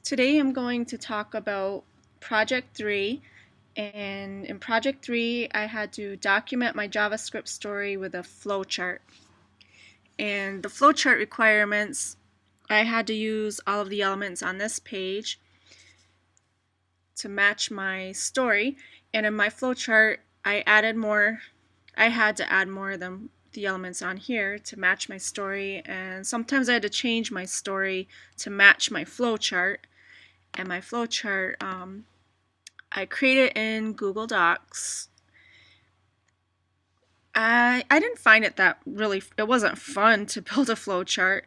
Today I'm going to talk about Project 3, and in Project 3 I had to document my JavaScript story with a flowchart. And the flowchart requirements, I had to use all of the elements on this page to match my story, and in my flowchart I had to add more than the elements on here to match my story, and sometimes I had to change my story to match my flowchart. And my flowchart, I created in Google Docs. I didn't find it it wasn't fun to build a flowchart,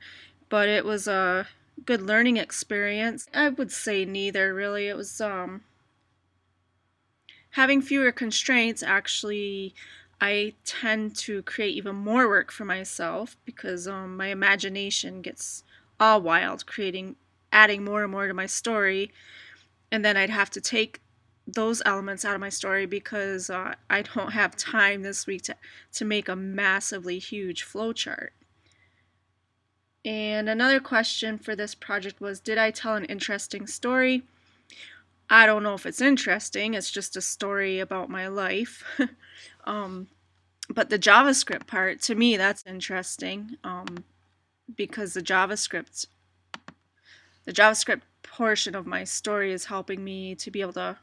but it was a good learning experience. I would say neither really. It was having fewer constraints. Actually, I tend to create even more work for myself because my imagination gets all wild, adding more and more to my story, and then I'd have to take those elements out of my story because I don't have time this week to make a massively huge flowchart. And another question for this project was, did I tell an interesting story? I don't know if it's interesting, it's just a story about my life. But the JavaScript part, to me, that's interesting because the JavaScript portion of my story is helping me to be able to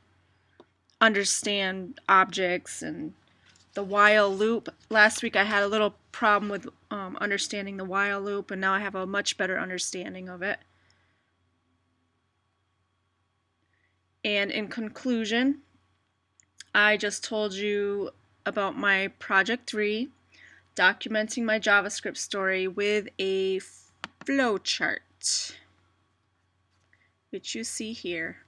understand objects and the while loop. Last week I had a little problem with understanding the while loop, and now I have a much better understanding of it. And in conclusion, I just told you about my Project 3, documenting my JavaScript story with a flowchart, which you see here.